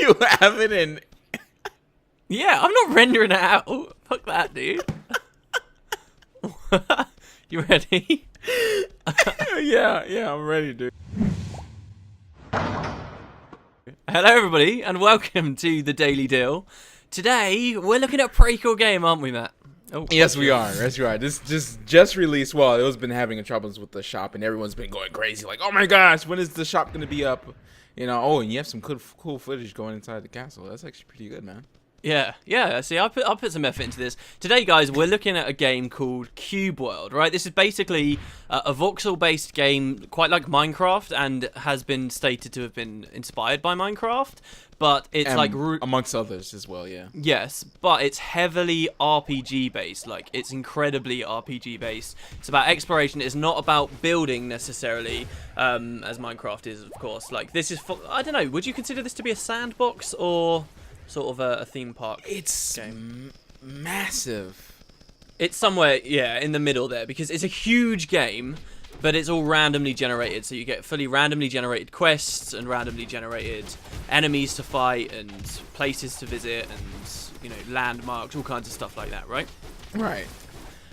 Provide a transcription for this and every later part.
You have it in. Yeah, I'm not rendering it out. Oh, fuck that, dude. You ready? Yeah, I'm ready, dude. Hello, everybody, and welcome to the Daily Deal. Today, we're looking at a pretty cool game, aren't we, Matt? Oh, Yes, we are. Yes, we are. This just released. Well, it was been having troubles with the shop, and everyone's been going crazy. Like, oh my gosh, when is the shop gonna be up? You know. Oh, and you have some cool footage going inside the castle. That's actually pretty good, man. Yeah. See, I put some effort into this. Today, guys, we're looking at a game called Cube World, right? This is basically a voxel-based game, quite like Minecraft, and has been stated to have been inspired by Minecraft. But it's And like amongst others as well, yeah. yes, but it's heavily RPG based. Like, it's incredibly RPG based. It's about exploration. It's not about building necessarily, as Minecraft is, of course. Like, this is for, I don't know. Would you consider this to be a sandbox or sort of a theme park? It's massive. It's somewhere, yeah, in the middle there, because it's a huge game, but it's all randomly generated. So you get fully randomly generated quests and randomly generated enemies to fight and places to visit and, you know, landmarks, all kinds of stuff like that, right? Right.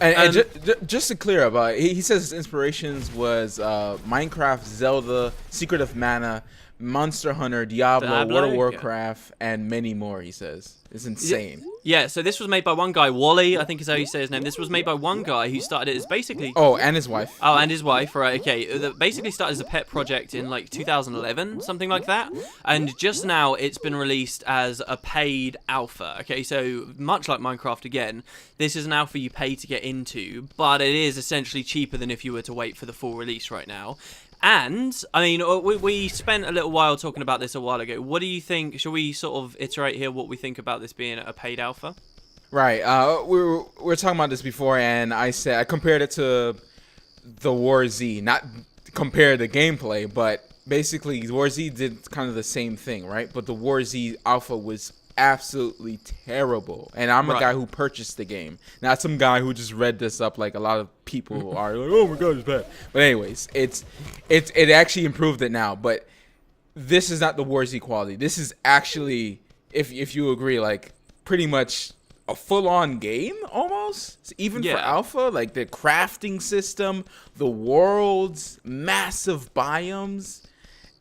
And just to clear up, he says his inspirations was Minecraft, Zelda, Secret of Mana, Monster Hunter, Diablo, World of Warcraft, and many more, he says. It's insane. Yeah, so this was made by one guy, Wally, I think is how you say his name. This was made by one guy who started it as basically... Oh, and his wife. Oh, and his wife, right, okay. That basically started as a pet project in, like, 2011, something like that. And just now, it's been released as a paid alpha, okay? So, much like Minecraft again, this is an alpha you pay to get into, but it is essentially cheaper than if you were to wait for the full release right now. And, I mean, we spent a little while talking about this a while ago. What do you think? Shall we sort of iterate here what we think about this being a paid alpha? Right. We were talking about this before, and I compared it to the War Z. Not compare the gameplay, but basically War Z did kind of the same thing, right? But the War Z alpha was absolutely terrible, and I'm a guy who purchased the game, not some guy who just read this up like a lot of people are like, oh my god, it's bad. But anyways, it actually improved it now, but this is not the War Z quality. This is actually, if you agree, like pretty much a full-on game almost, even for alpha. Like the crafting system, the worlds, massive biomes,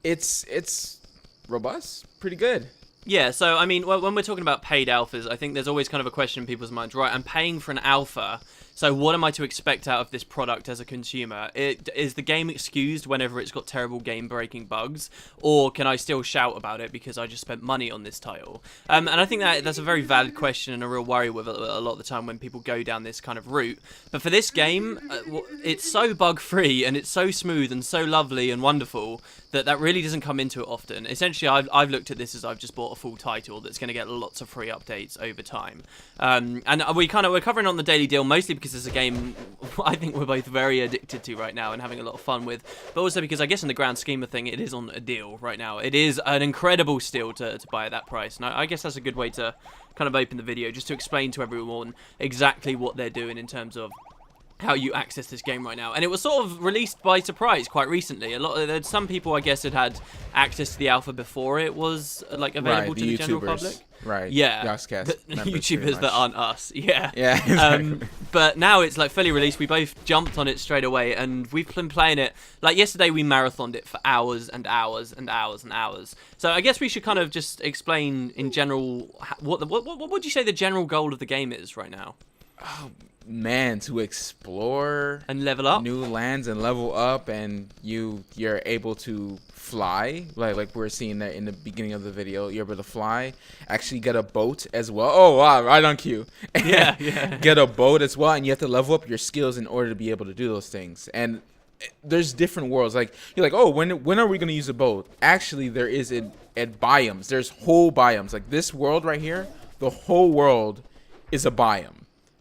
it's robust, pretty good. Yeah, so, I mean, when we're talking about paid alphas, I think there's always kind of a question in people's minds, right, I'm paying for an alpha, so what am I to expect out of this product as a consumer? Is the game excused whenever it's got terrible game-breaking bugs, or can I still shout about it because I just spent money on this title? And I think that's a very valid question and a real worry with a lot of the time when people go down this kind of route. But for this game, it's so bug-free, and it's so smooth and so lovely and wonderful that really doesn't come into it often. Essentially, I've looked at this as I've just bought a full title that's going to get lots of free updates over time. And we're covering on the Daily Deal mostly because it's a game I think we're both very addicted to right now and having a lot of fun with, but also because I guess in the grand scheme of thing, it is on a deal right now. It is an incredible steal to buy at that price, and I guess that's a good way to kind of open the video, just to explain to everyone exactly what they're doing in terms of how you access this game right now. And it was sort of released by surprise quite recently. Some people, I guess, had access to the alpha before it was like available to the general public. Right. Yeah. YouTubers that aren't us. Yeah. Yeah. Exactly. But now it's like fully released. We both jumped on it straight away, and we've been playing it. Like yesterday, we marathoned it for hours and hours and hours and hours. So I guess we should kind of just explain in general what would you say the general goal of the game is right now? Oh, man, to explore and level up new lands and level up, and you're able to fly, like we're seeing that in the beginning of the video. You're able to fly, actually get a boat as well. Oh wow, right on cue. Yeah. Get a boat as well, and you have to level up your skills in order to be able to do those things. And there's different worlds. Like you're like, oh, when are we gonna use a boat? Actually, there is at biomes. There's whole biomes. Like this world right here, the whole world is a biome.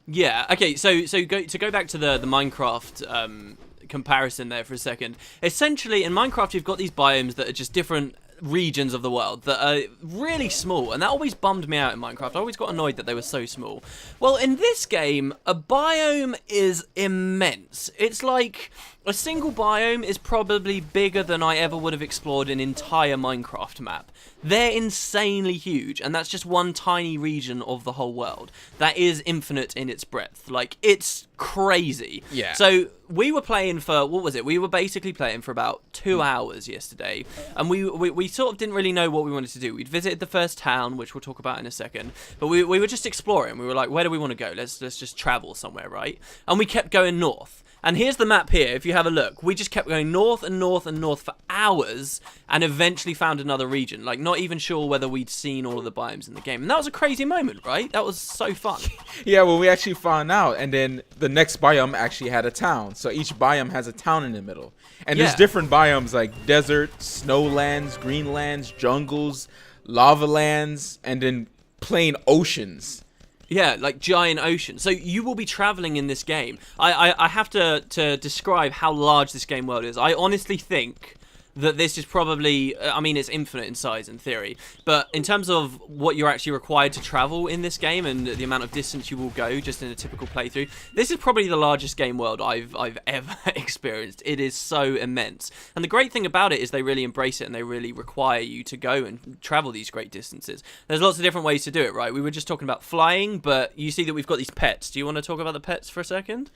Yeah. Okay. So go back to the Minecraft comparison there for a second. Essentially, in Minecraft, you've got these biomes that are just different regions of the world that are really small, and that always bummed me out in Minecraft. I always got annoyed that they were so small. Well, in this game, a biome is immense. It's like A single biome is probably bigger than I ever would have explored an entire Minecraft map. They're insanely huge, and that's just one tiny region of the whole world. That is infinite in its breadth. Like, it's crazy. Yeah. So, we were playing for, what was it? We were basically playing for about 2 hours yesterday, and we sort of didn't really know what we wanted to do. We'd visited the first town, which we'll talk about in a second, but we were just exploring. We were like, where do we want to go? Let's just travel somewhere, right? And we kept going north. And here's the map here, if you have a look. We just kept going north and north and north for hours and eventually found another region. Like, not even sure whether we'd seen all of the biomes in the game. And that was a crazy moment, right? That was so fun. Yeah, well, we actually found out, and then the next biome actually had a town. So each biome has a town in the middle. And there's different biomes like desert, snowlands, greenlands, jungles, lava lands, and then plain oceans. Yeah, like giant ocean. So you will be traveling in this game. I have to describe how large this game world is. I honestly think that this is probably, I mean, it's infinite in size in theory, but in terms of what you're actually required to travel in this game and the amount of distance you will go just in a typical playthrough, this is probably the largest game world I've ever experienced. It is so immense. And the great thing about it is they really embrace it and they really require you to go and travel these great distances. There's lots of different ways to do it, right? We were just talking about flying, but you see that we've got these pets. Do you want to talk about the pets for a second?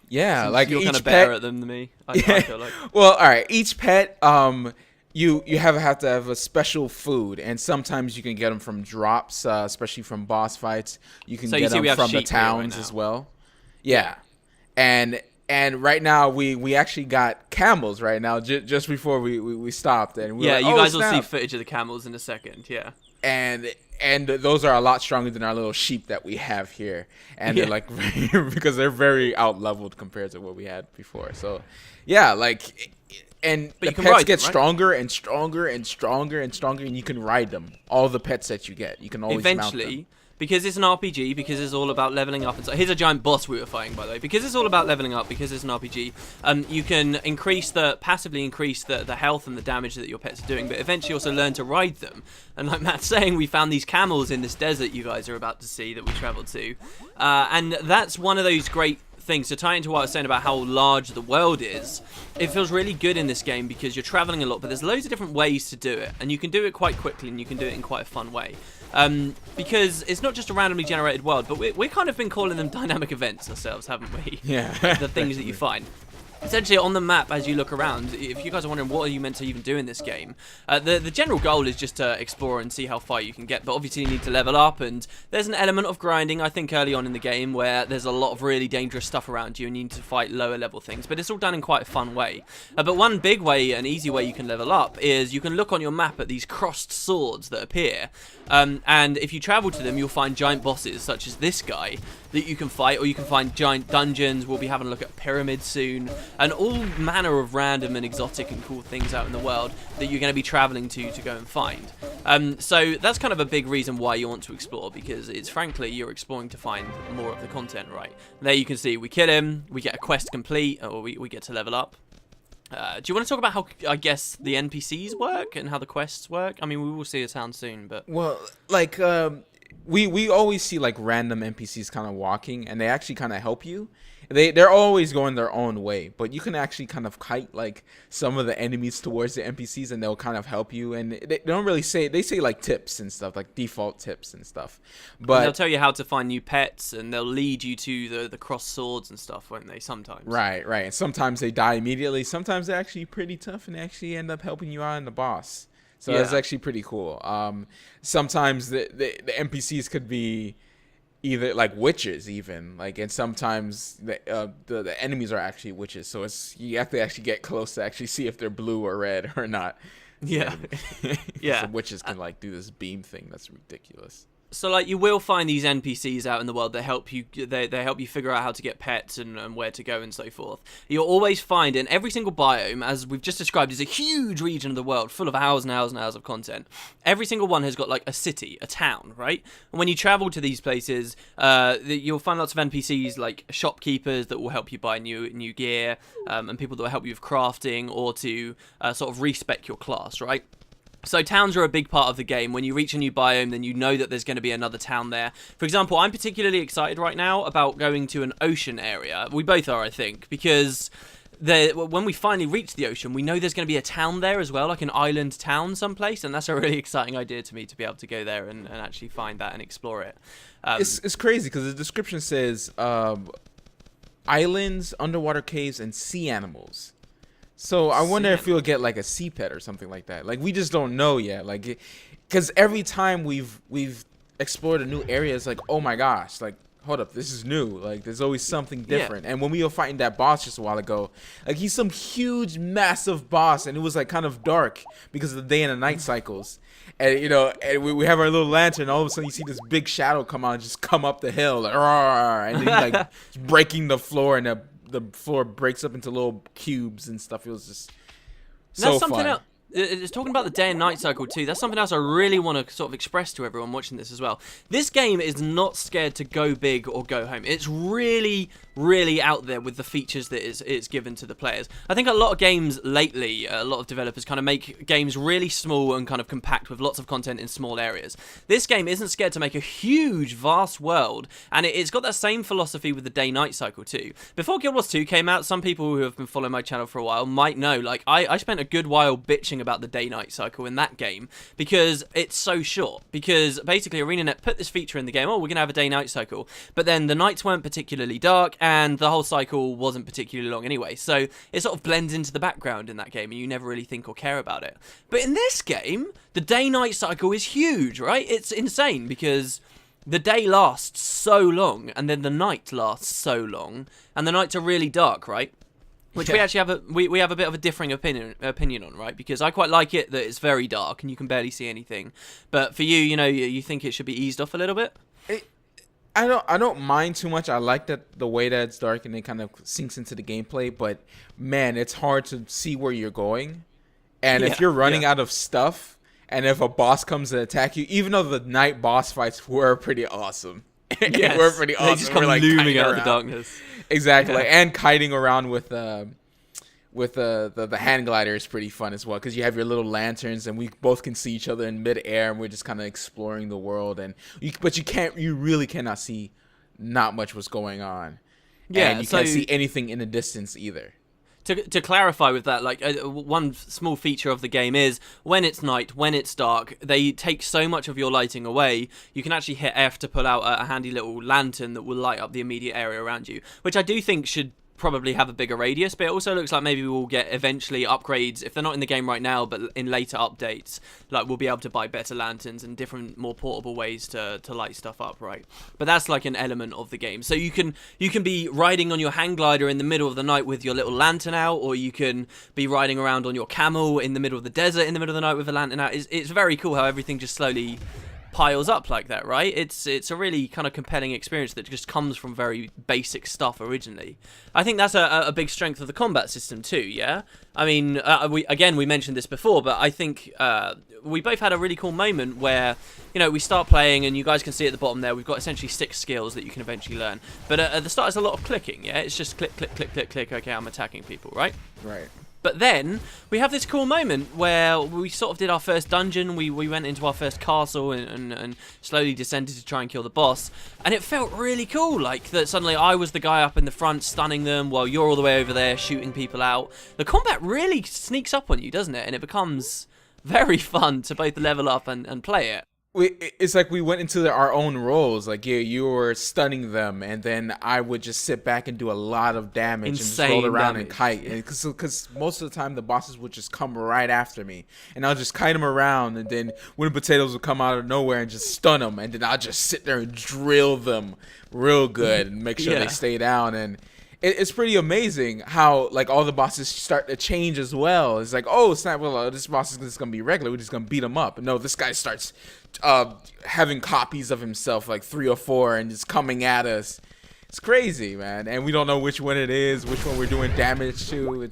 Yeah, Since like you're each kind of pet, better at them than me. I feel like. Well, all right. Each pet, you have to have a special food, and sometimes you can get them from drops, especially from boss fights. You can get them from the towns as well. Yeah, and right now we actually got camels right now. Just before we stopped, and we were like, you guys will snap. see footage of the camels in a second. Yeah. And those are a lot stronger than our little sheep that we have here, and they're like because they're very out leveled compared to what we had before. So, yeah, like, and the pets get stronger and stronger and stronger and stronger, and you can ride them. All the pets that you get, you can always mount them. Because it's an RPG, because it's all about leveling up. And so here's a giant boss we were fighting, by the way. Because it's all about leveling up, because it's an RPG, you can passively increase the health and the damage that your pets are doing, but eventually also learn to ride them. And like Matt's saying, we found these camels in this desert you guys are about to see that we traveled to. And that's one of those great things. So tying into what I was saying about how large the world is, it feels really good in this game because you're traveling a lot, but there's loads of different ways to do it, and you can do it quite quickly, and you can do it in quite a fun way. Because it's not just a randomly generated world, but we've kind of been calling them dynamic events ourselves, haven't we? Yeah. The things that you find. Essentially, on the map, as you look around, if you guys are wondering what are you meant to even do in this game, the general goal is just to explore and see how far you can get, but obviously you need to level up, and there's an element of grinding, I think, early on in the game, where there's a lot of really dangerous stuff around you, and you need to fight lower level things, but it's all done in quite a fun way. But one big way, an easy way you can level up, is you can look on your map at these crossed swords that appear, and if you travel to them, you'll find giant bosses, such as this guy, that you can fight, or you can find giant dungeons. We'll be having a look at pyramids soon, and all manner of random and exotic and cool things out in the world that you're going to be traveling to go and find. So that's kind of a big reason why you want to explore, because it's frankly you're exploring to find more of the content, right? There you can see we kill him, we get a quest complete, or we get to level up. Do you want to talk about how, I guess, the NPCs work and how the quests work? I mean, we will see a town soon, but... Well, like, we always see, like, random NPCs kind of walking, and they actually kind of help you. They're always going their own way, but you can actually kind of kite, like, some of the enemies towards the NPCs, and they'll kind of help you. And they don't really say, they say, like, tips and stuff, like default tips and stuff. But and they'll tell you how to find new pets, and they'll lead you to the crossed swords and stuff, won't they, sometimes? Right. And sometimes they die immediately. Sometimes they're actually pretty tough, and they actually end up helping you out in the boss. So that's actually pretty cool. Sometimes the NPCs could be either like witches, even like, and sometimes the enemies are actually witches. So you have to actually get close to actually see if they're blue or red or not. Yeah, yeah. Some witches can like do this beam thing that's ridiculous. So, like, you will find these NPCs out in the world that help you. They help you figure out how to get pets and where to go and so forth. You'll always find in every single biome, as we've just described, is a huge region of the world full of hours and hours and hours of content. Every single one has got like a city, a town, right? And when you travel to these places, you'll find lots of NPCs like shopkeepers that will help you buy new gear, and people that will help you with crafting or to sort of respec your class, right? So towns are a big part of the game. When you reach a new biome, then you know that there's going to be another town there. For example, I'm particularly excited right now about going to an ocean area. We both are, I think, because when we finally reach the ocean, we know there's going to be a town there as well, like an island town someplace, and that's a really exciting idea to me to be able to go there and actually find that and explore it. It's crazy because the description says islands, underwater caves, and sea animals. So I wonder if we'll get like a sea pet or something like that. Like we just don't know yet. Like, because every time we've explored a new area, it's like, oh my gosh, like hold up, this is new. Like there's always something different. And when we were fighting that boss just a while ago, like he's some huge, massive boss, and it was like kind of dark because of the day and the night cycles. And you know, and we have our little lantern. All of a sudden, you see this big shadow come out and just come up the hill, like, and then he's like breaking the floor, and the floor breaks up into little cubes and stuff. It was just so fun. It's talking about the day and night cycle too. That's something else I really want to sort of express to everyone watching this as well. This game is not scared to go big or go home. It's really, really out there with the features that it's given to the players. I think a lot of games lately, a lot of developers kind of make games really small and kind of compact with lots of content in small areas. This game isn't scared to make a huge, vast world, and it's got that same philosophy with the day-night cycle too. Before Guild Wars 2 came out, some people who have been following my channel for a while might know, like, I spent a good while bitching about the day-night cycle in that game because it's so short. Because basically ArenaNet put this feature in the game, oh, we're going to have a day-night cycle, but then the nights weren't particularly dark and the whole cycle wasn't particularly long anyway, so it sort of blends into the background in that game and you never really think or care about it. But in this game, the day-night cycle is huge, right? It's insane because the day lasts so long and then the night lasts so long, and the nights are really dark, right? Which we actually have we have a bit of a differing opinion on, right? Because I quite like it that it's very dark and you can barely see anything. But for you, you know, you think it should be eased off a little bit? I don't mind too much. I like that the way that it's dark and it kind of sinks into the gameplay. But man, it's hard to see where you're going. And if you're running out of stuff, and if a boss comes to attack you, even though the night boss fights were pretty awesome. Yes. We're pretty awesome. They just come like looming out of the darkness. Exactly, and kiting around with the hand glider is pretty fun as well, because you have your little lanterns and we both can see each other in midair and we're just kind of exploring the world. But you really cannot see not much what's going on. Yeah, and you can't see anything in the distance either. To clarify with that, like one small feature of the game is when it's night, when it's dark, they take so much of your lighting away, you can actually hit F to pull out a handy little lantern that will light up the immediate area around you, which I do think should probably have a bigger radius, but it also looks like maybe we will get eventually upgrades, if they're not in the game right now, but in later updates, like we'll be able to buy better lanterns and different, more portable ways to light stuff up, right? But that's like an element of the game. So you can be riding on your hang glider in the middle of the night with your little lantern out, or you can be riding around on your camel in the middle of the desert in the middle of the night with a lantern out. It's very cool how everything just slowly piles up like that, right? It's a really kind of compelling experience that just comes from very basic stuff originally. I think that's a big strength of the combat system too, yeah? I mean, we mentioned this before, but I think we both had a really cool moment where, you know, we start playing and you guys can see at the bottom there, we've got essentially 6 skills that you can eventually learn. But at the start, it's a lot of clicking, yeah? It's just click, click, click, click, click, okay, I'm attacking people, right? Right. But then we have this cool moment where we sort of did our first dungeon. We went into our first castle and slowly descended to try and kill the boss. And it felt really cool, like that suddenly I was the guy up in the front stunning them while you're all the way over there shooting people out. The combat really sneaks up on you, doesn't it? And it becomes very fun to both level up and play it. It's like we went into our own roles. Like, yeah, you were stunning them, and then I would just sit back and do a lot of damage. Insane and just roll around damage. and kite. Because most of the time the bosses would just come right after me, and I'll just kite them around, and then wooden potatoes would come out of nowhere and just stun them, and then I'll just sit there and drill them real good and make sure they stay down. And it's pretty amazing how like all the bosses start to change as well. It's like, oh, it's not, well, this boss is just gonna be regular. We're just gonna beat him up. No, this guy starts having copies of himself, like 3 or 4, and just coming at us. It's crazy, man. And we don't know which one it is, which one we're doing damage to.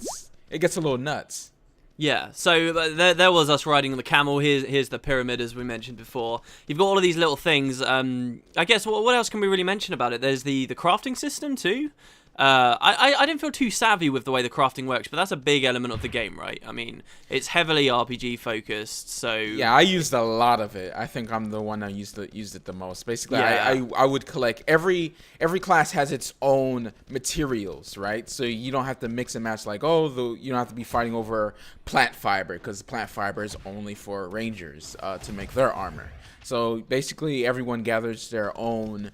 It gets a little nuts. Yeah, so there was us riding on the camel. Here's the pyramid, as we mentioned before. You've got all of these little things. I guess what else can we really mention about it? There's the crafting system too. I didn't feel too savvy with the way the crafting works, but that's a big element of the game, right? I mean, it's heavily RPG focused, so yeah, I used a lot of it. I think I'm the one that used it the most. Basically, Yeah. I would collect every class has its own materials, right? So you don't have to mix and match like you don't have to be fighting over plant fiber because plant fiber is only for rangers to make their armor. So basically, everyone gathers their own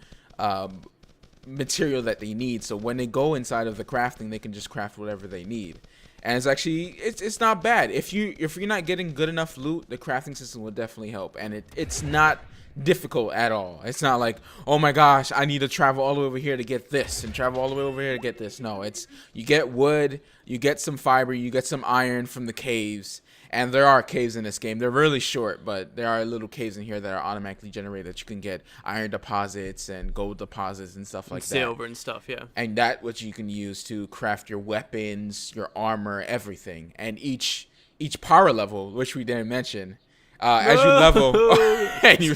material that they need, so when they go inside of the crafting, they can just craft whatever they need. And it's not bad. If you're not getting good enough loot, the crafting system will definitely help, and it's not difficult at all. It's not like, oh my gosh, I need to travel all the way over here to get this and travel all the way over here to get this. No, it's you get wood, you get some fiber, you get some iron from the caves. And there are caves in this game. They're really short, but there are little caves in here that are automatically generated that you can get iron deposits and gold deposits and stuff like that. Silver and stuff, yeah. And that which you can use to craft your weapons, your armor, everything. And each power level, which we didn't mention, as you level, and you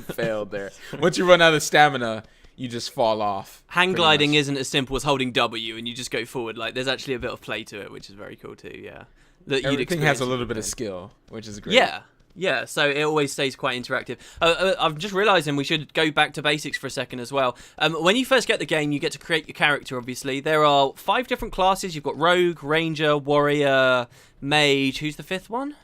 failed there. Once you run out of stamina, you just fall off. Hang gliding isn't as simple as holding W and you just go forward. Like, there's actually a bit of play to it, which is very cool too, yeah. Everything has a little bit of skill, which is great. Yeah, so it always stays quite interactive. I'm just realising we should go back to basics for a second as well. When you first get the game, you get to create your character, obviously. There are 5 different classes. You've got Rogue, Ranger, Warrior, Mage. Who's the 5th one?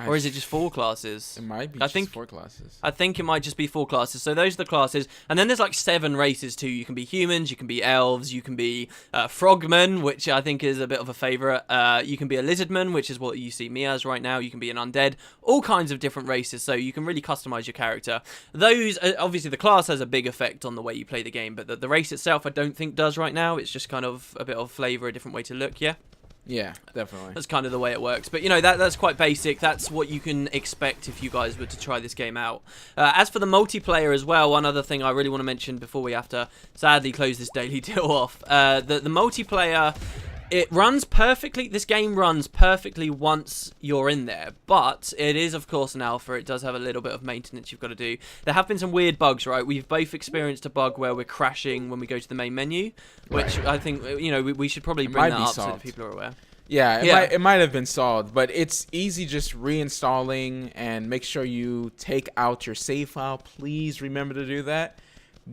Or is it just 4 classes? It might be just 4 classes. I think it might just be 4 classes. So those are the classes. And then there's like 7 races too. You can be humans, you can be elves, you can be frogmen, which I think is a bit of a favourite. You can be a lizardman, which is what you see me as right now. You can be an undead. All kinds of different races. So you can really customise your character. Those, obviously the class has a big effect on the way you play the game. But the race itself I don't think does right now. It's just kind of a bit of flavour, a different way to look, yeah? Yeah, definitely. That's kind of the way it works. But, you know, that's quite basic. That's what you can expect if you guys were to try this game out. As for the multiplayer as well, one other thing I really want to mention before we have to sadly close this daily deal off. The multiplayer, it runs perfectly. This game runs perfectly once you're in there. But it is, of course, an alpha. It does have a little bit of maintenance you've got to do. There have been some weird bugs, right? We've both experienced a bug where we're crashing when we go to the main menu, which I think, you know, we should probably bring that up so that people are aware. Yeah, it might have been solved, but it's easy just reinstalling, and make sure you take out your save file. Please remember to do that.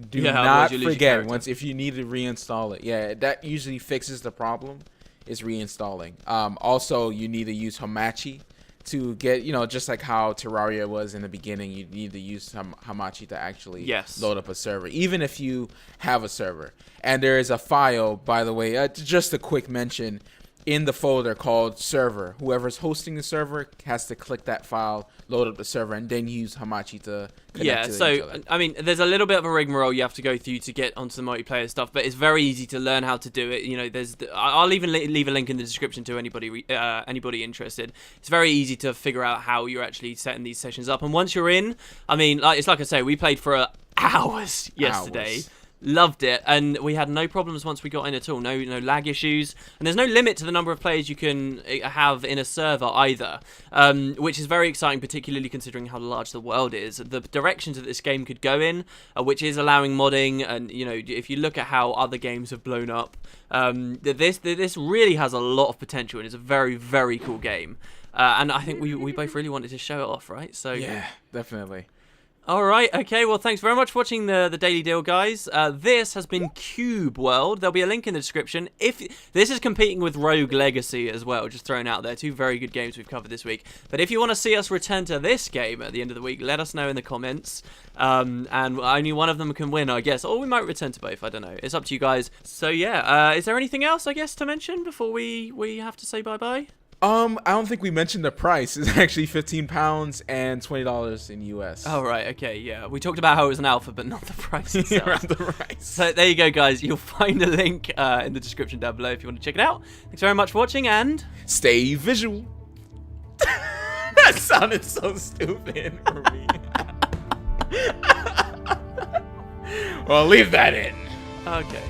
Do not forget if you need to reinstall it. Yeah, that usually fixes the problem, is reinstalling. Also, you need to use Hamachi to get, you know, just like how Terraria was in the beginning, you need to use Hamachi to actually load up a server, even if you have a server. And there is a file, by the way, just a quick mention, in the folder called server. Whoever's hosting the server has to click that file, load up the server, and then use Hamachi to connect to each other. I mean, there's a little bit of a rigmarole you have to go through to get onto the multiplayer stuff, but it's very easy to learn how to do it. You know, I'll even leave a link in the description to anybody interested. It's very easy to figure out how you're actually setting these sessions up, and once you're in, I mean, it's like I say, we played for hours yesterday. Loved it, and we had no problems once we got in at all. No lag issues, and there's no limit to the number of players you can have in a server either, which is very exciting, particularly considering how large the world is. The directions that this game could go in, which is allowing modding, and you know, if you look at how other games have blown up, this really has a lot of potential, and it's a very, very cool game. And I think we both really wanted to show it off, right? So yeah, definitely. All right, okay, well, thanks very much for watching the Daily Deal, guys. This has been Cube World. There'll be a link in the description. If this is competing with Rogue Legacy as well, just throwing out there, 2 very good games we've covered this week. But if you want to see us return to this game at the end of the week, let us know in the comments. And only one of them can win, I guess. Or we might return to both, I don't know. It's up to you guys. So, yeah, is there anything else, I guess, to mention before we have to say bye-bye? I don't think we mentioned the price. It's actually £15 and $20 in US. Oh, right. Okay, yeah. We talked about how it was an alpha, but not the price itself. The price. So there you go, guys. You'll find a link in the description down below if you want to check it out. Thanks very much for watching, and stay visual. That sounded so stupid for me. Well, leave that in. Okay.